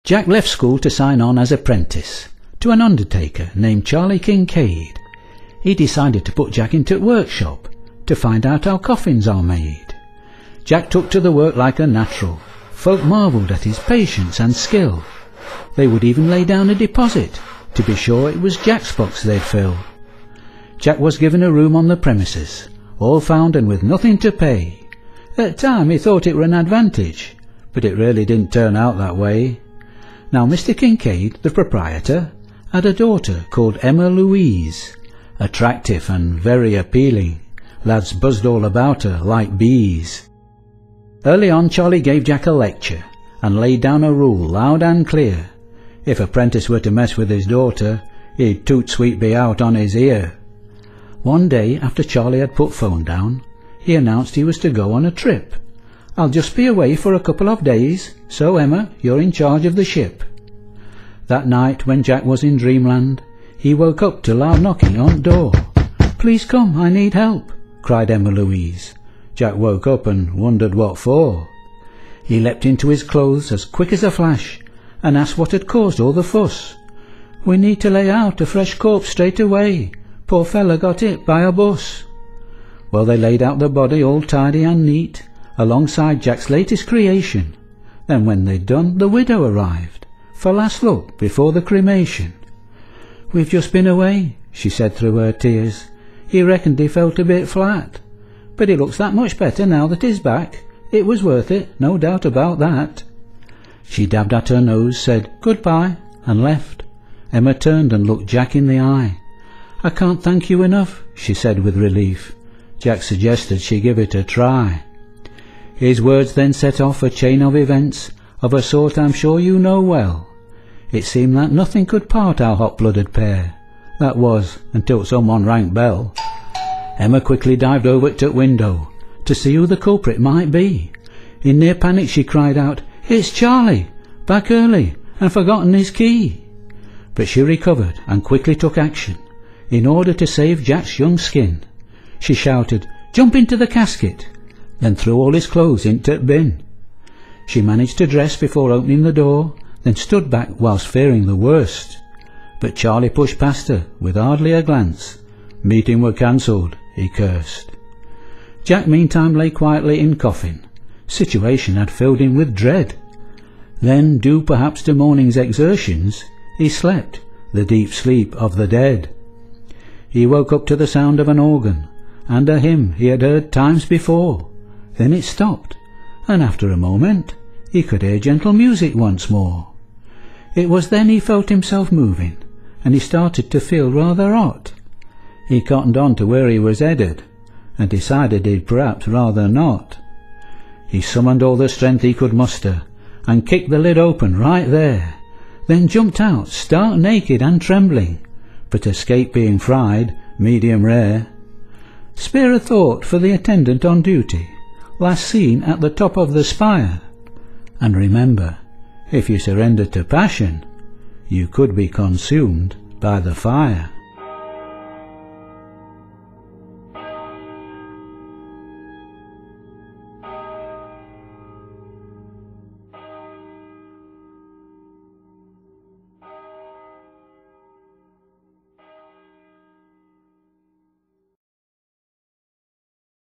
Jack left school to sign on as apprentice to an undertaker named Charlie Kincaid. He decided to put Jack into the workshop to find out how coffins are made. Jack took to the work like a natural. Folk marvelled at his patience and skill. They would even lay down a deposit to be sure it was Jack's box they'd fill. Jack was given a room on the premises, all found and with nothing to pay. At the time he thought it were an advantage, but it really didn't turn out that way. Now Mr. Kincaid, the proprietor, had a daughter called Emma Louise, attractive and very appealing. Lads buzzed all about her like bees. Early on Charlie gave Jack a lecture and laid down a rule loud and clear. If apprentice were to mess with his daughter, he'd toot Sweetbee out on his ear. One day after Charlie had put phone down, he announced he was to go on a trip. "I'll just be away for a couple of days, so Emma, you're in charge of the ship." That night when Jack was in dreamland, he woke up to loud knocking on the door. "Please come, I need help," cried Emma Louise. Jack woke up and wondered what for. He leapt into his clothes as quick as a flash and asked what had caused all the fuss. "We need to lay out a fresh corpse straight away. Poor fella got hit by a bus." Well, they laid out the body all tidy and neat, alongside Jack's latest creation. Then when they'd done, the widow arrived, for last look before the cremation. "We've just been away," she said through her tears. "He reckoned he felt a bit flat, but he looks that much better now that he's back. It was worth it, no doubt about that." She dabbed at her nose, said "Goodbye," and left. Emma turned and looked Jack in the eye. "I can't thank you enough," she said with relief. Jack suggested she give it a try. His words then set off a chain of events of a sort I'm sure you know well. It seemed that nothing could part our hot-blooded pair. That was, until someone rang bell. Emma quickly dived over to the window to see who the culprit might be. In near panic she cried out, "It's Charlie, back early and forgotten his key." But she recovered and quickly took action in order to save Jack's young skin. She shouted, "Jump into the casket," then threw all his clothes into the bin. She managed to dress before opening the door, then stood back whilst fearing the worst. But Charlie pushed past her with hardly a glance. "Meeting were cancelled," he cursed. Jack meantime lay quietly in coffin. Situation had filled him with dread. Then, due perhaps to morning's exertions, he slept, the deep sleep of the dead. He woke up to the sound of an organ, and a hymn he had heard times before. Then it stopped, and after a moment he could hear gentle music once more. It was then he felt himself moving, and he started to feel rather hot. He cottoned on to where he was headed, and decided he'd perhaps rather not. He summoned all the strength he could muster, and kicked the lid open right there, then jumped out, stark naked and trembling, but escaped being fried, medium rare. Spare a thought for the attendant on duty, last seen at the top of the spire, and remember, if you surrender to passion, you could be consumed by the fire.